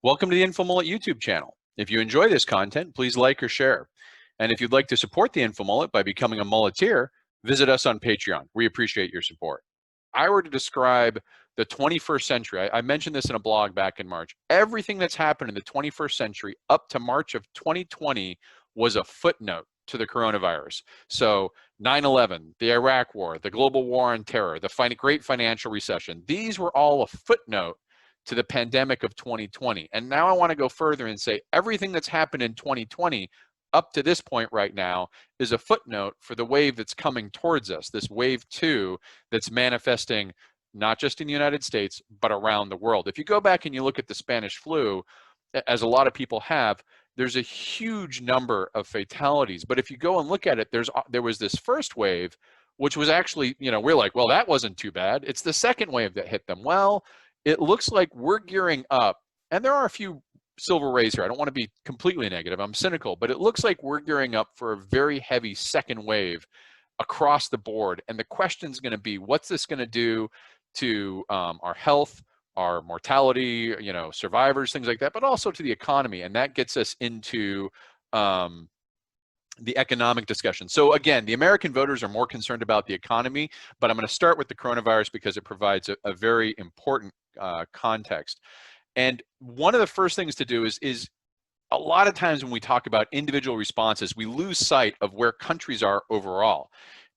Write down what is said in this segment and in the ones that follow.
Welcome to the InfoMullet YouTube channel. If you enjoy this content, please like or share. And if you'd like to support the InfoMullet by becoming a mulleteer, visit us on Patreon. We appreciate your support. If I were to describe the 21st century, I mentioned this in a blog back in March, everything that's happened in the 21st century up to March of 2020 was a footnote to the coronavirus. So 9/11, the Iraq War, the global war on terror, the great financial recession, these were all a footnote to the pandemic of 2020. And now I want to go further and say everything that's happened in 2020 up to this point right now is a footnote for the wave that's coming towards us, this wave 2 that's manifesting not just in the United States, but around the world. If you go back and you look at the Spanish flu, as a lot of people have, there's a huge number of fatalities. But if you go and look at it, there was this first wave, which was actually, we're like, well, that wasn't too bad. It's the second wave that hit them. Well, it looks like we're gearing up, and there are a few silver rays here. I don't want to be completely negative. I'm cynical, but it looks like we're gearing up for a very heavy second wave across the board. And the question is going to be, what's this going to do to our health, our mortality, survivors, things like that, but also to the economy. And that gets us into the economic discussion. So again, the American voters are more concerned about the economy, but I'm going to start with the coronavirus because it provides a very important context. And one of the first things to do is a lot of times when we talk about individual responses, we lose sight of where countries are overall.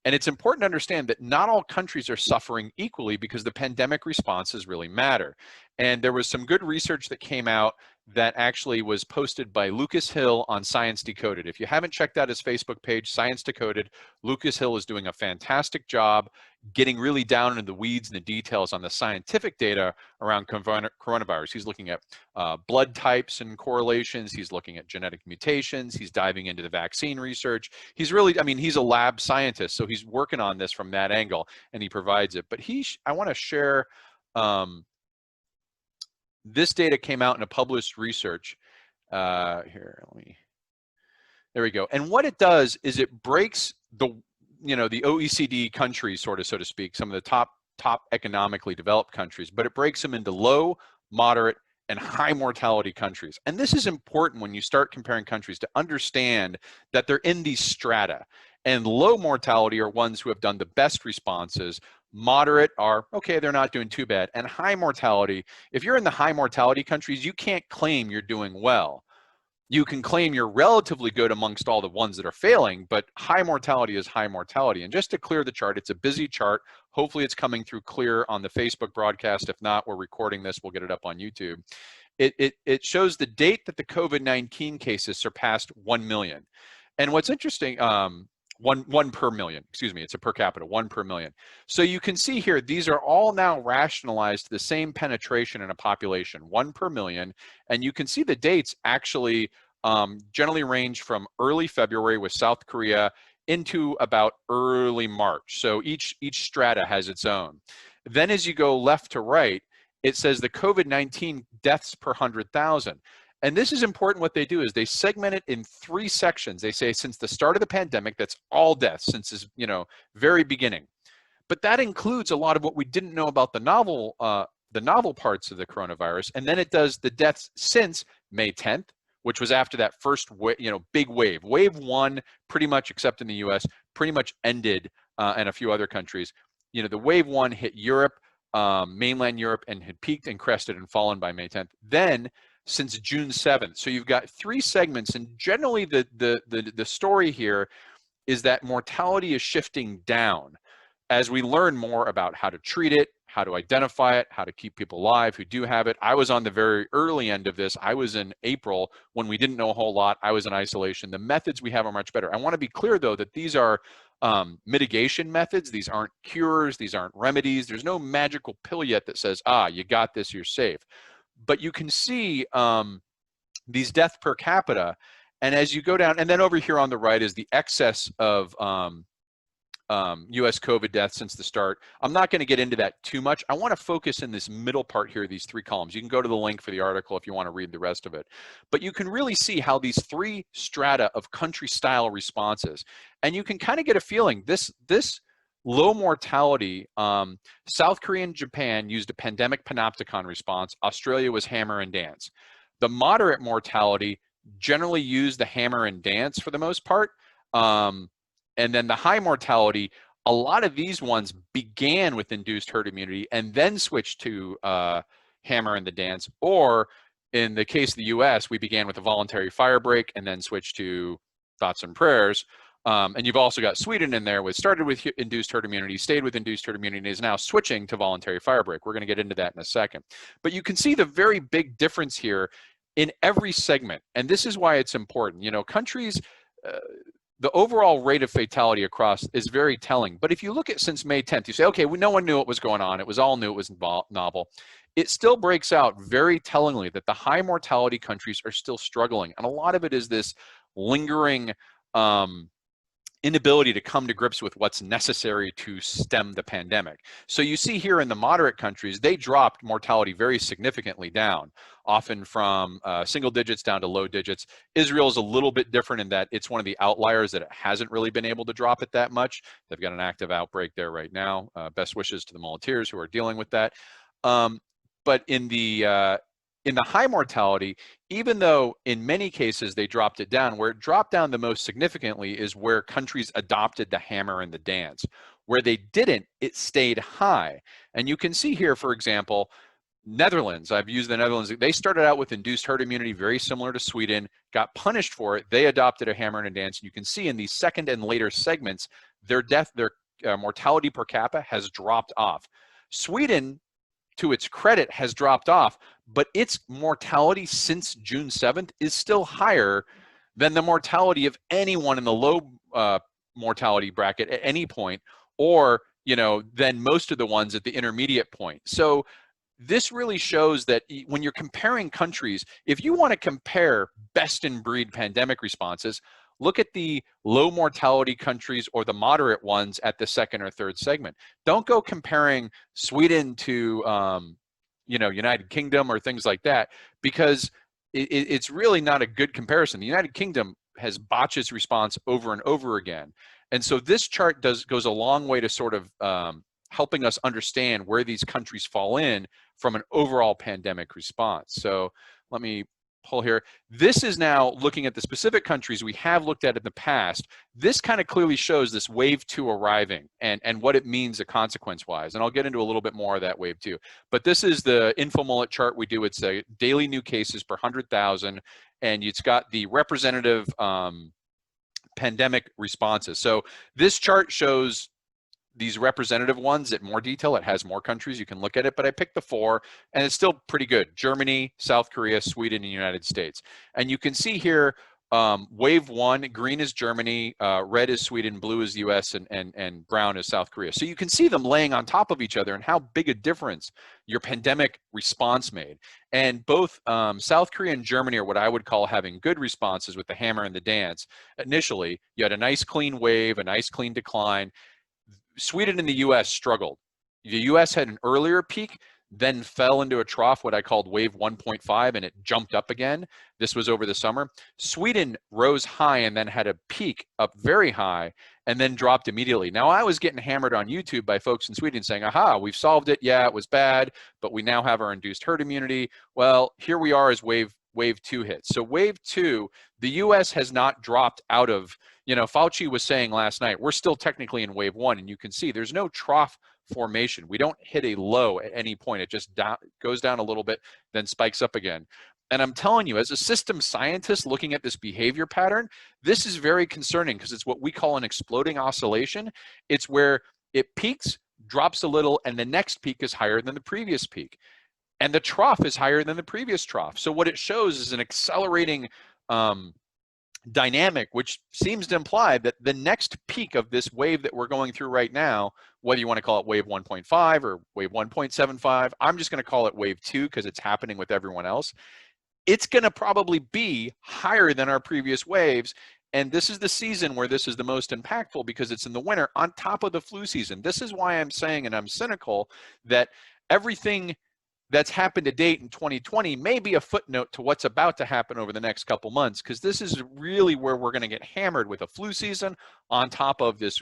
And it's important to understand that not all countries are suffering equally because the pandemic responses really matter. And there was some good research that came out that actually was posted by Lucas Hill on Science Decoded. If you haven't checked out his Facebook page, Science Decoded, Lucas Hill is doing a fantastic job getting really down into the weeds and the details on the scientific data around coronavirus. He's looking at blood types and correlations. He's looking at genetic mutations. He's diving into the vaccine research. He's really, he's a lab scientist, so he's working on this from that angle, and he provides it. But I want to share, this data came out in a published research. There we go. And what it does is it breaks the OECD countries, so to speak, some of the top economically developed countries, but it breaks them into low, moderate, and high mortality countries. And this is important when you start comparing countries to understand that they're in these strata. And low mortality are ones who have done the best responses. Moderate are, okay, they're not doing too bad. And high mortality, if you're in the high mortality countries, you can't claim you're doing well. You can claim you're relatively good amongst all the ones that are failing, but high mortality is high mortality. And just to clear the chart, it's a busy chart. Hopefully it's coming through clear on the Facebook broadcast. If not, we're recording this. We'll get it up on YouTube. It shows the date that the COVID-19 cases surpassed 1 million. And what's interesting, one per million, excuse me, it's a per capita, 1 per million. So you can see here, these are all now rationalized to the same penetration in a population, 1 per million. And you can see the dates actually generally range from early February with South Korea into about early March. So each strata has its own. Then as you go left to right, it says the COVID-19 deaths per 100,000. And this is important. What they do is they segment it in 3 sections. They say since the start of the pandemic, that's all deaths since its very beginning. But that includes a lot of what we didn't know about the novel parts of the coronavirus. And then it does the deaths since May 10th, which was after that first big wave. Wave 1, pretty much, except in the US, pretty much ended, and a few other countries. The wave 1 hit Europe, mainland Europe, and had peaked and crested and fallen by May 10th. Then since June 7th. So you've got 3 segments, and generally the story here is that mortality is shifting down as we learn more about how to treat it, how to identify it, how to keep people alive who do have it. I was on the very early end of this. I was in April when we didn't know a whole lot. I was in isolation. The methods we have are much better. I want to be clear, though, that these are mitigation methods. These aren't cures. These aren't remedies. There's no magical pill yet that says, you got this, you're safe. But you can see these deaths per capita, and as you go down, and then over here on the right is the excess of US COVID deaths since the start. I'm not going to get into that too much. I want to focus in this middle part here, these 3 columns. You can go to the link for the article if you want to read the rest of it. But you can really see how these 3 strata of country-style responses, and you can kind of get a feeling, this low mortality, South Korea and Japan used a pandemic panopticon response. Australia was hammer and dance. The moderate mortality generally use the hammer and dance for the most part. And then the high mortality, a lot of these ones began with induced herd immunity and then switched to hammer and the dance. Or in the case of the US, we began with a voluntary fire break and then switched to thoughts and prayers. And you've also got Sweden in there, which started with induced herd immunity, stayed with induced herd immunity, and is now switching to voluntary fire break. We're going to get into that in a second. But you can see the very big difference here in every segment. And this is why it's important. You know, countries, the overall rate of fatality across is very telling. But if you look at since May 10th, you say, okay, no one knew what was going on. It was all new. It was novel. It still breaks out very tellingly that the high mortality countries are still struggling. And a lot of it is this lingering inability to come to grips with what's necessary to stem the pandemic. So you see here in the moderate countries, they dropped mortality very significantly down, often from single digits down to low digits. Israel is a little bit different in that it's one of the outliers that it hasn't really been able to drop it that much. They've got an active outbreak there right now. Best wishes to the volunteers who are dealing with that. But in the high mortality, even though in many cases they dropped it down, where it dropped down the most significantly is where countries adopted the hammer and the dance. Where they didn't, it stayed high. And you can see here, for example, Netherlands, I've used the Netherlands, they started out with induced herd immunity, very similar to Sweden, got punished for it. They adopted a hammer and a dance. And you can see in these second and later segments, their mortality per capita has dropped off. Sweden, to its credit, has dropped off, but its mortality since June 7th is still higher than the mortality of anyone in the low mortality bracket at any point, or, you know, than most of the ones at the intermediate point. So this really shows that when you're comparing countries, if you want to compare best in breed pandemic responses, look at the low mortality countries or the moderate ones at the second or third segment. Don't go comparing Sweden to, you know, United Kingdom or things like that, because it's really not a good comparison. The United Kingdom has botched its response over and over again. And so this chart goes a long way to sort of helping us understand where these countries fall in from an overall pandemic response. So let me pull here. This is now looking at the specific countries we have looked at in the past. This kind of clearly shows this wave 2 arriving and what it means consequence-wise. And I'll get into a little bit more of that wave 2. But this is the infomullet chart we do. It's a daily new cases per 100,000, and it's got the representative pandemic responses. So this chart shows these representative ones at more detail. It has more countries, you can look at it, but I picked the 4, and it's still pretty good. Germany, South Korea, Sweden, and United States. And you can see here, wave 1, green is Germany, red is Sweden, blue is US, and brown is South Korea. So you can see them laying on top of each other and how big a difference your pandemic response made. And both South Korea and Germany are what I would call having good responses with the hammer and the dance. Initially, you had a nice clean wave, a nice clean decline. Sweden and the US struggled. The US had an earlier peak, then fell into a trough, what I called wave 1.5, and it jumped up again. This was over the summer. Sweden rose high and then had a peak up very high and then dropped immediately. Now, I was getting hammered on YouTube by folks in Sweden saying, aha, we've solved it. Yeah, it was bad, but we now have our induced herd immunity. Well, here we are as wave 2 hits. So wave 2, the US has not dropped out of, you know, Fauci was saying last night, we're still technically in wave 1, and you can see there's no trough formation. We don't hit a low at any point. It just goes down a little bit, then spikes up again. And I'm telling you, as a system scientist looking at this behavior pattern, this is very concerning because it's what we call an exploding oscillation. It's where it peaks, drops a little, and the next peak is higher than the previous peak. And the trough is higher than the previous trough. So what it shows is an accelerating dynamic, which seems to imply that the next peak of this wave that we're going through right now, whether you want to call it wave 1.5 or wave 1.75, I'm just going to call it wave 2 because it's happening with everyone else. It's going to probably be higher than our previous waves. And this is the season where this is the most impactful because it's in the winter on top of the flu season. This is why I'm saying, and I'm cynical, that everything that's happened to date in 2020 may be a footnote to what's about to happen over the next couple months, because this is really where we're going to get hammered with a flu season on top of this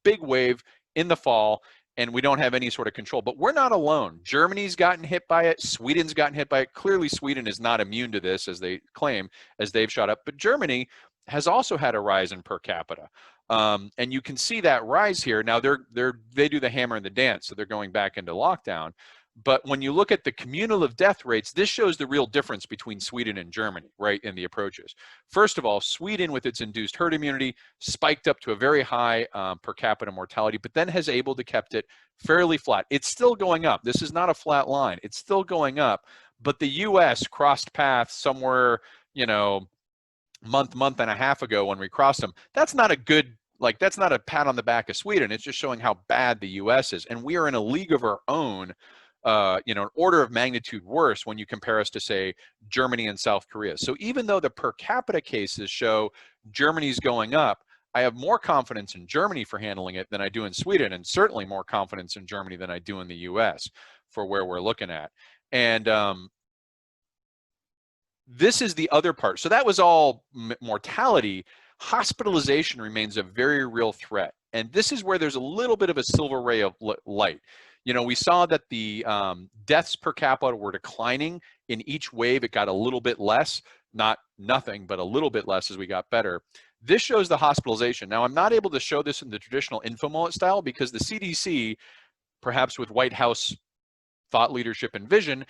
big wave in the fall. and we don't have any sort of control. But we're not alone. Germany's gotten hit by it. Sweden's gotten hit by it. Clearly, Sweden is not immune to this, as they claim, as they've shot up. But Germany has also had a rise in per capita. And you can see that rise here. Now, they do the hammer and the dance, so they're going back into lockdown. But when you look at the cumulative death rates, this shows the real difference between Sweden and Germany, right, in the approaches. First of all, Sweden, with its induced herd immunity, spiked up to a very high per capita mortality, but then has able to kept it fairly flat. It's still going up. This is not a flat line. It's still going up. But the U.S. crossed paths somewhere, you know, month and a half ago when we crossed them. That's not a good, like, that's not a pat on the back of Sweden. It's just showing how bad the U.S. is. And we are in a league of our own, you know, an order of magnitude worse when you compare us to, say, Germany and South Korea. So even though the per capita cases show Germany's going up, I have more confidence in Germany for handling it than I do in Sweden, and certainly more confidence in Germany than I do in the US for where we're looking at. And this is the other part. So that was all mortality. Hospitalization remains a very real threat. And this is where there's a little bit of a silver ray of light. You know, we saw that the deaths per capita were declining in each wave. It got a little bit less, not nothing, but a little bit less as we got better. This shows the hospitalization. Now, I'm not able to show this in the traditional infomullet style because the CDC, perhaps with White House thought leadership and vision,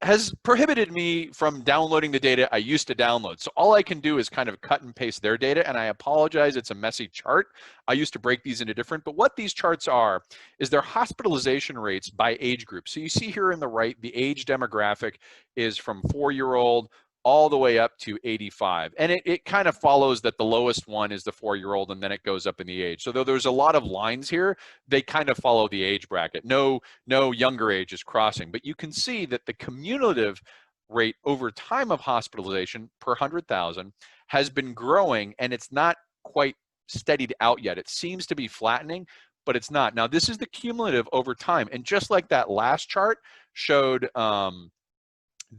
has prohibited me from downloading the data I used to download. So all I can do is kind of cut and paste their data, and I apologize, it's a messy chart. I used to break these into different, but what these charts are is their hospitalization rates by age group. So you see here in the right, the age demographic is from 4-year-old all the way up to 85. And it kind of follows that the lowest one is the 4-year-old, and then it goes up in the age. So though there's a lot of lines here, they kind of follow the age bracket. No younger age is crossing. But you can see that the cumulative rate over time of hospitalization per 100,000 has been growing, and it's not quite steadied out yet. It seems to be flattening, but it's not. Now, this is the cumulative over time. And just like that last chart showed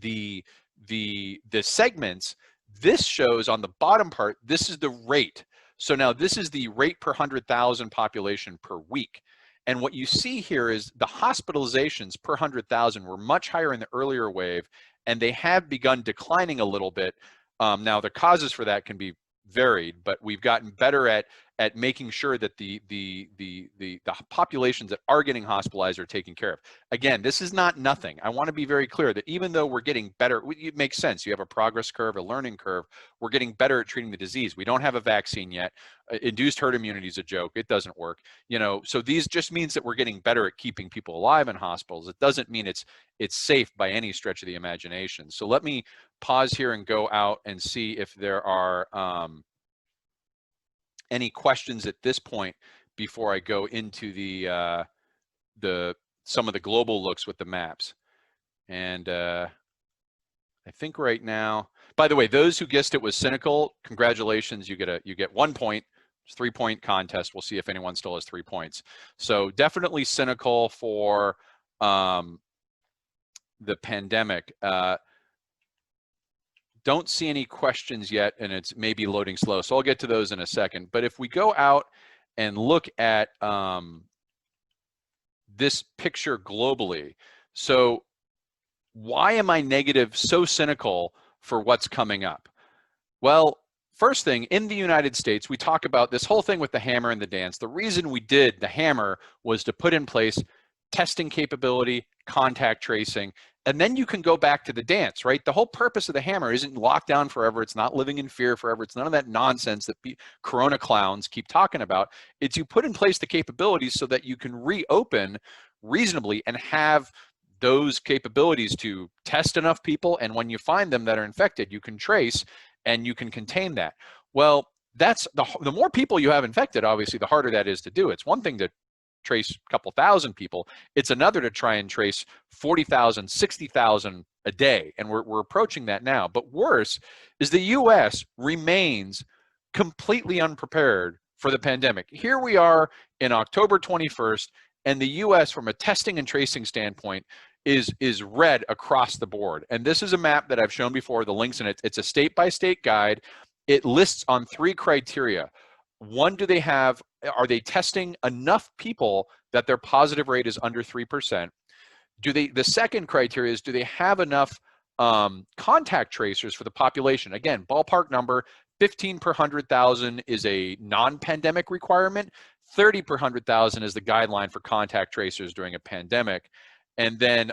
the segments, this shows on the bottom part, this is the rate. So now this is the rate per 100,000 population per week. And what you see here is the hospitalizations per 100,000 were much higher in the earlier wave, and they have begun declining a little bit. Now the causes for that can be varied, but we've gotten better at making sure that the populations that are getting hospitalized are taken care of. Again, this is not nothing. I want to be very clear that even though we're getting better, it makes sense. You have a progress curve, a learning curve. We're getting better at treating the disease. We don't have a vaccine yet. Induced herd immunity is a joke. It doesn't work. You know, so these just means that we're getting better at keeping people alive in hospitals. It doesn't mean it's safe by any stretch of the imagination. So let me pause here and go out and see if there are any questions at this point before I go into some of the global looks with the maps. And I think right now, by the way, those who guessed it was cynical, congratulations, you get 1 point. It's a 3-point contest. We'll see if anyone still has 3 points. So definitely cynical for the pandemic. Don't see any questions yet, and it's maybe loading slow. So I'll get to those in a second. But if we go out and look at this picture globally, so why am I negative, so cynical for what's coming up? Well, first thing, in the United States, we talk about this whole thing with the hammer and the dance. The reason we did the hammer was to put in place testing capability, contact tracing, and then you can go back to the dance, right? The whole purpose of the hammer isn't locked down forever. It's not living in fear forever. It's none of that nonsense that Corona clowns keep talking about. It's you put in place the capabilities so that you can reopen reasonably and have those capabilities to test enough people, and when you find them that are infected, you can trace and you can contain that. Well, that's the more people you have infected, obviously, the harder that is to do. It's one thing to trace a couple thousand people. It's another to try and trace 40,000, 60,000 a day. And we're approaching that now. But worse is the US remains completely unprepared for the pandemic. Here we are in October 21st, and the US, from a testing and tracing standpoint, is red across the board. And this is a map that I've shown before, the links in it. It's a state-by-state guide. It lists on 3 criteria. One, are they testing enough people that their positive rate is under 3%? The second criteria is, do they have enough contact tracers for the population? Again, ballpark number, 15 per 100,000 is a non-pandemic requirement. 30 per 100,000 is the guideline for contact tracers during a pandemic. And then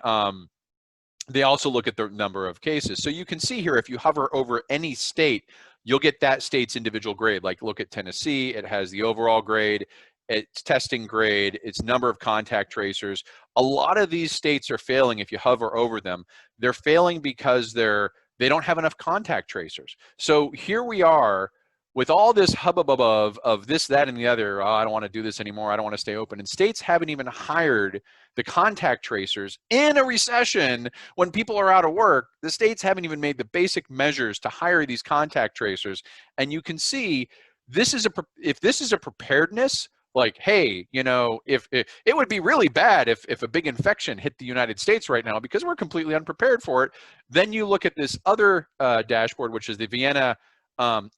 they also look at the number of cases. So you can see here, if you hover over any state, you'll get that state's individual grade. Like look at Tennessee, it has the overall grade, its testing grade, its number of contact tracers. A lot of these states are failing if you hover over them. They're failing because they don't have enough contact tracers. So here we are with all this hubbub of this, that, and the other. Oh, I don't want to do this anymore. I don't want to stay open. And states haven't even hired the contact tracers in a recession when people are out of work. The states haven't even made the basic measures to hire these contact tracers. And you can see if this is a preparedness, like, hey, if it would be really bad if a big infection hit the United States right now because we're completely unprepared for it. Then you look at this other dashboard, which is the Vienna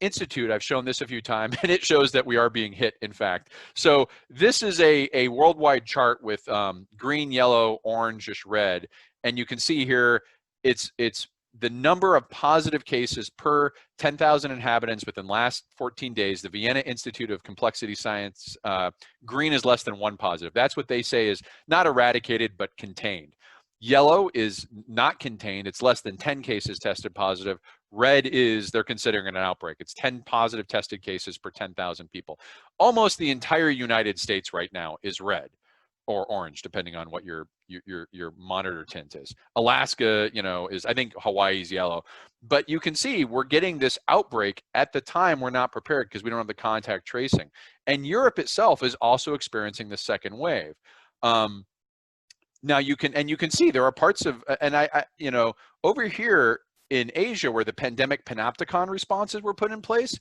Institute. I've shown this a few times, and it shows that we are being hit, in fact. So this is a worldwide chart with green, yellow, orange-ish, red, and you can see here it's the number of positive cases per 10,000 inhabitants within last 14 days. The Vienna Institute of Complexity Science, green is less than 1 positive. That's what they say is not eradicated, but contained. Yellow is not contained. It's less than 10 cases tested positive. Red is they're considering it an outbreak. It's 10 positive tested cases per 10,000 people. Almost the entire United States right now is red or orange, depending on what your monitor tint is. Alaska, is, I think Hawaii's yellow. But you can see we're getting this outbreak at the time we're not prepared because we don't have the contact tracing. And Europe itself is also experiencing the second wave. Now you can see there are parts of, and I over here in Asia where the pandemic panopticon responses were put in place,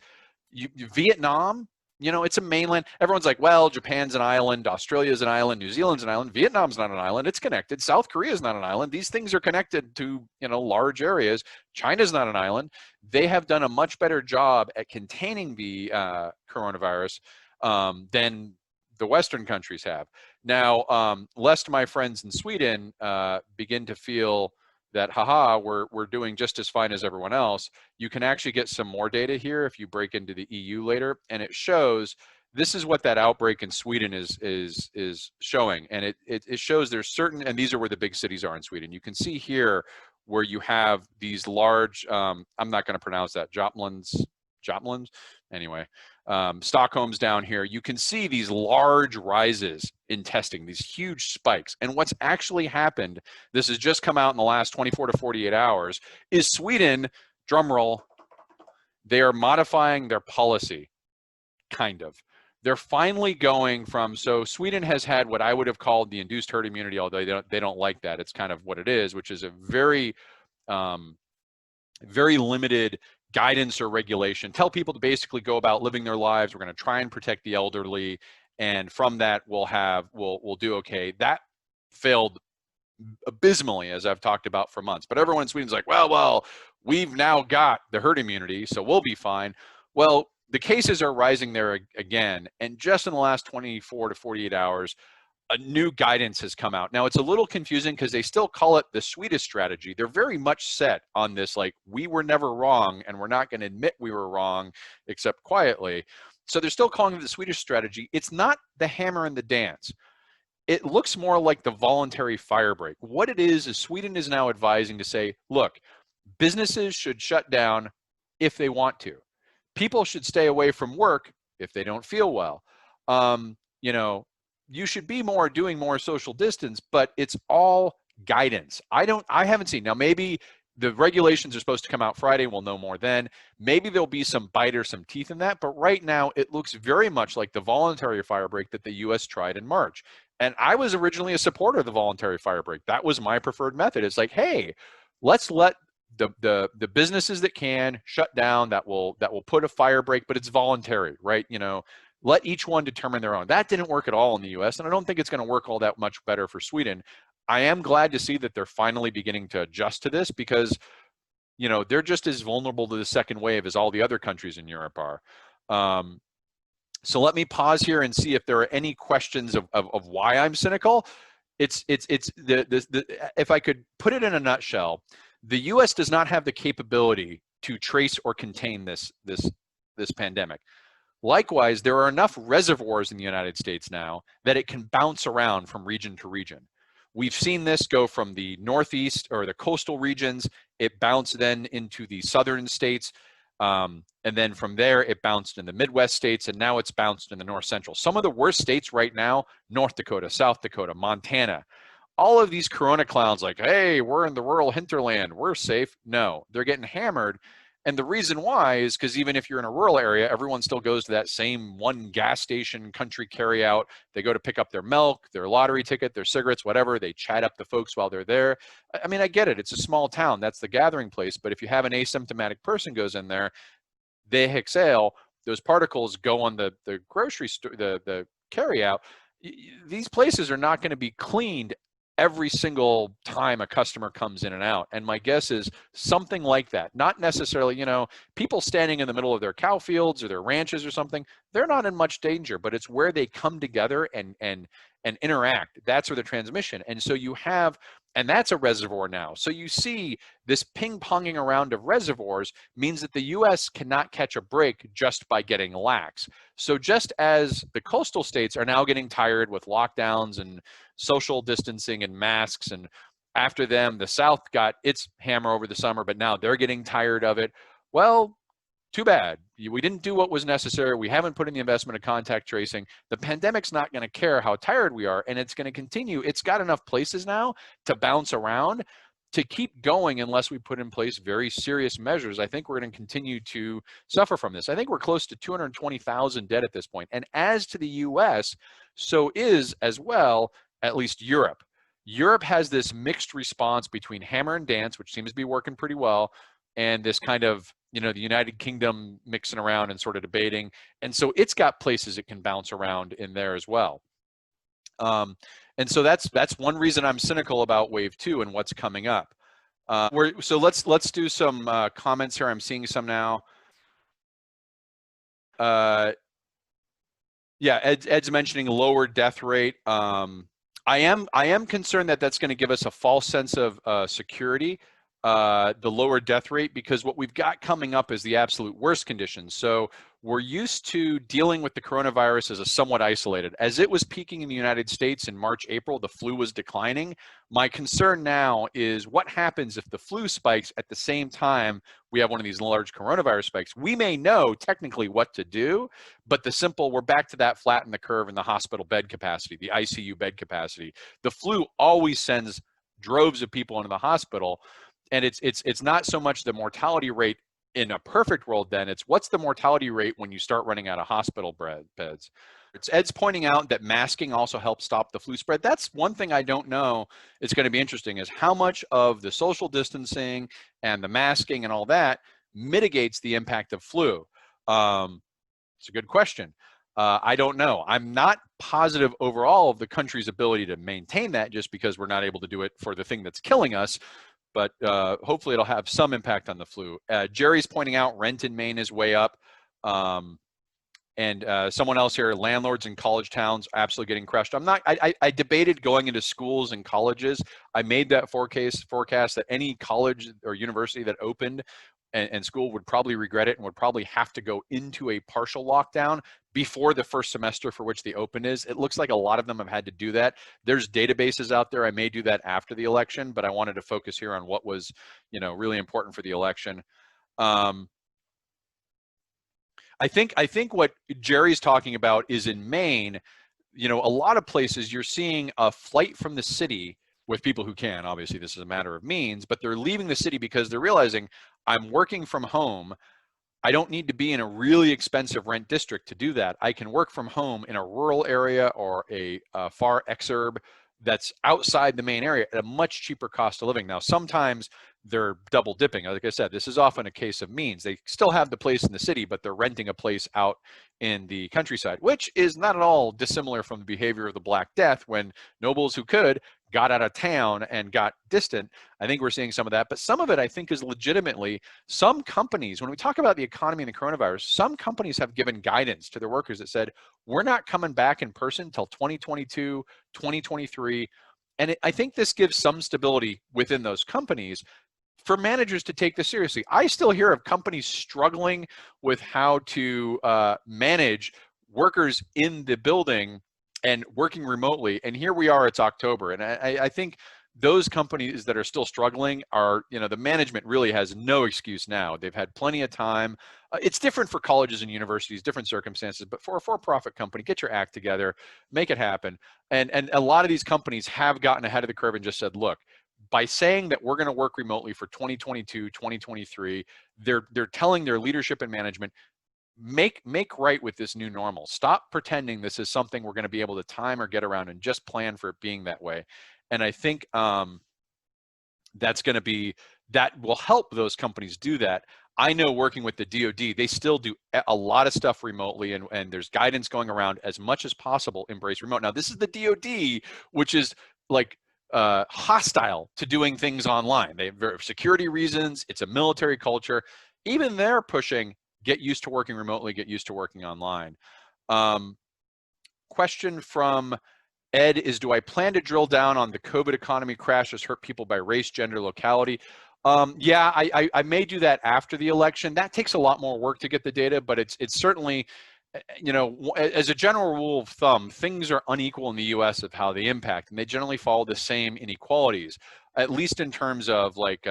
Vietnam, it's a mainland. Everyone's like, well, Japan's an island, Australia's an island, New Zealand's an island, Vietnam's not an island, it's connected. South Korea's not an island. These things are connected to, large areas. China's not an island. They have done a much better job at containing the coronavirus than the Western countries have. Now, lest my friends in Sweden begin to feel that, haha, we're doing just as fine as everyone else, you can actually get some more data here if you break into the EU later, and it shows this is what that outbreak in Sweden is showing, and it shows there's certain, and these are where the big cities are in Sweden. You can see here where you have these large, I'm not going to pronounce that, Joplins, anyway, Stockholm's down here. You can see these large rises in testing, these huge spikes. And what's actually happened, this has just come out in the last 24 to 48 hours, is Sweden, drumroll, they are modifying their policy, kind of. They're finally going from, so Sweden has had what I would have called the induced herd immunity, although they don't like that. It's kind of what it is, which is a very, very limited guidance or regulation. Tell people to basically go about living their lives. We're going to try and protect the elderly, and from that we'll do okay. That failed abysmally, as I've talked about for months. But everyone in Sweden's like, well, we've now got the herd immunity, so we'll be fine. Well, the cases are rising there again, and just in the last 24 to 48 hours, a new guidance has come out. Now, it's a little confusing because they still call it the Swedish strategy. They're very much set on this, like, we were never wrong, and we're not going to admit we were wrong, except quietly. So they're still calling it the Swedish strategy. It's not the hammer and the dance. It looks more like the voluntary fire break. What it is Sweden is now advising to say, look, businesses should shut down if they want to. People should stay away from work if they don't feel well. You should be doing more social distance, but it's all guidance. I haven't seen. Now, maybe the regulations are supposed to come out Friday. We'll know more then. Maybe there'll be some bite or some teeth in that. But right now, it looks very much like the voluntary fire break that the U.S. tried in March. And I was originally a supporter of the voluntary fire break. That was my preferred method. It's like, hey, let's let the businesses that can shut down, that will put a fire break, but it's voluntary, right? Let each one determine their own. That didn't work at all in the US, and I don't think it's going to work all that much better for Sweden. I am glad to see that they're finally beginning to adjust to this because, they're just as vulnerable to the second wave as all the other countries in Europe are. So let me pause here and see if there are any questions of why I'm cynical. If I could put it in a nutshell, the U.S. does not have the capability to trace or contain this pandemic. Likewise, there are enough reservoirs in the United States now that it can bounce around from region to region. We've seen this go from the Northeast or the coastal regions. It bounced then into the southern states. And then from there, it bounced in the Midwest states, and now it's bounced in the North Central. Some of the worst states right now, North Dakota, South Dakota, Montana, all of these corona clowns like, hey, we're in the rural hinterland, we're safe. No, they're getting hammered. And the reason why is because even if you're in a rural area, everyone still goes to that same one gas station country carryout. They go to pick up their milk, their lottery ticket, their cigarettes, whatever. They chat up the folks while they're there. I mean, I get it. It's a small town. That's the gathering place. But if you have an asymptomatic person goes in there, they exhale, those particles go on the grocery store, the carryout. These places are not going to be cleaned every single time a customer comes in and out. And my guess is something like that. Not necessarily, you know, people standing in the middle of their cow fields or their ranches or something, they're not in much danger, but it's where they come together and interact. That's where the transmission. And so you have, and that's a reservoir now. So you see this ping-ponging around of reservoirs means that the US cannot catch a break just by getting lax. So just as the coastal states are now getting tired with lockdowns and social distancing and masks, and after them, the South got its hammer over the summer, but now they're getting tired of it. Well, too bad. We didn't do what was necessary. We haven't put in the investment of contact tracing. The pandemic's not going to care how tired we are, and it's going to continue. It's got enough places now to bounce around to keep going unless we put in place very serious measures. I think we're going to continue to suffer from this. I think we're close to 220,000 dead at this point. And as to the US, so is as well, at least Europe. Europe has this mixed response between hammer and dance, which seems to be working pretty well, and this kind of, you know, the United Kingdom mixing around and sort of debating. And so it's got places it can bounce around in there as well. And so that's one reason I'm cynical about wave 2 and what's coming up. So let's do some comments here. I'm seeing some now. Yeah, Ed's mentioning lower death rate. I am concerned that that's going to give us a false sense of security. The lower death rate, because what we've got coming up is the absolute worst conditions. So we're used to dealing with the coronavirus as a somewhat isolated. As it was peaking in the United States in March, April, the flu was declining. My concern now is what happens if the flu spikes at the same time we have one of these large coronavirus spikes. We may know technically what to do, but we're back to that flatten the curve in the hospital bed capacity, the ICU bed capacity. The flu always sends droves of people into the hospital. And it's not so much the mortality rate in a perfect world then, it's what's the mortality rate when you start running out of hospital beds. Ed's pointing out that masking also helps stop the flu spread. That's one thing I don't know. It's going to be interesting is how much of the social distancing and the masking and all that mitigates the impact of flu. It's a good question. I don't know. I'm not positive overall of the country's ability to maintain that just because we're not able to do it for the thing that's killing us. But hopefully it'll have some impact on the flu. Jerry's pointing out rent in Maine is way up. And someone else here, landlords in college towns absolutely getting crushed. I debated going into schools and colleges. I made that forecast that any college or university that opened and school would probably regret it and would probably have to go into a partial lockdown before the first semester for which the open is. It looks like a lot of them have had to do that. There's databases out there. I may do that after the election, but I wanted to focus here on what was, you know, really important for the election. I think what Jerry's talking about is in Maine, you know, a lot of places you're seeing a flight from the city with people who can. Obviously, this is a matter of means, but they're leaving the city because they're realizing I'm working from home. I don't need to be in a really expensive rent district to do that. I can work from home in a rural area or a far exurb that's outside the main area at a much cheaper cost of living. Now, sometimes they're double dipping. Like I said, this is often a case of means. They still have the place in the city, but they're renting a place out in the countryside, which is not at all dissimilar from the behavior of the Black Death when nobles who could got out of town and got distant. I think we're seeing some of that, but some of it I think is legitimately some companies, when we talk about the economy and the coronavirus, some companies have given guidance to their workers that said, we're not coming back in person until 2022, 2023. And I think this gives some stability within those companies for managers to take this seriously. I still hear of companies struggling with how to manage workers in the building and working remotely. And here we are, it's October. And I think those companies that are still struggling are, the management really has no excuse now. They've had plenty of time. It's different for colleges and universities, different circumstances, but for a for-profit company, get your act together, make it happen. And a lot of these companies have gotten ahead of the curve and just said, look, by saying that we're going to work remotely for 2022, 2023, they're telling their leadership and management, make right with this new normal. Stop pretending this is something we're going to be able to time or get around, and just plan for it being that way. And I think that will help those companies do that. I know working with the DoD, they still do a lot of stuff remotely, and there's guidance going around, as much as possible, embrace remote. Now, this is the DoD, which is like hostile to doing things online. They have security reasons. It's a military culture. Even they're pushing, get used to working remotely, get used to working online. Question from Ed is, do I plan to drill down on the COVID economy crash has hurt people by race, gender, locality? Yeah, I may do that after the election. That takes a lot more work to get the data, but it's certainly, as a general rule of thumb, things are unequal in the US of how they impact, and they generally follow the same inequalities, at least in terms of like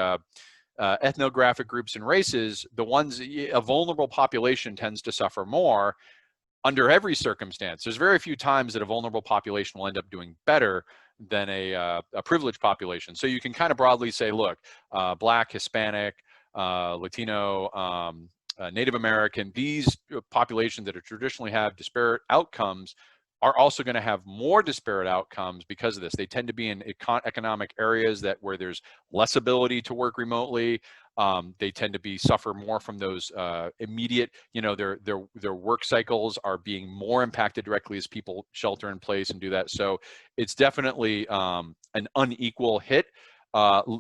ethnographic groups and races. A vulnerable population tends to suffer more under every circumstance. There's very few times that a vulnerable population will end up doing better than a privileged population. So you can kind of broadly say, look, Black, Hispanic, Latino, Native American, these populations that are traditionally have disparate outcomes are also going to have more disparate outcomes because of this. They tend to be in economic areas where there's less ability to work remotely. They tend to suffer more from those immediate, their work cycles are being more impacted directly as people shelter in place and do that. So it's definitely an unequal hit.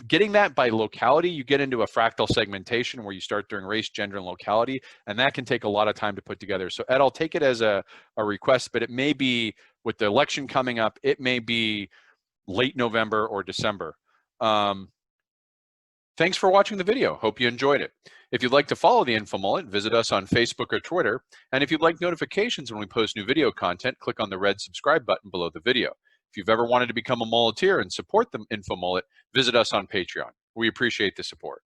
Getting that by locality, you get into a fractal segmentation where you start doing race, gender, and locality, and that can take a lot of time to put together. So Ed, I'll take it as a request, but it may be, with the election coming up, it may be late November or December. Thanks for watching the video. Hope you enjoyed it. If you'd like to follow the InfoMullet, visit us on Facebook or Twitter. And if you'd like notifications when we post new video content, click on the red subscribe button below the video. If you've ever wanted to become a mulleteer and support the InfoMullet, visit us on Patreon. We appreciate the support.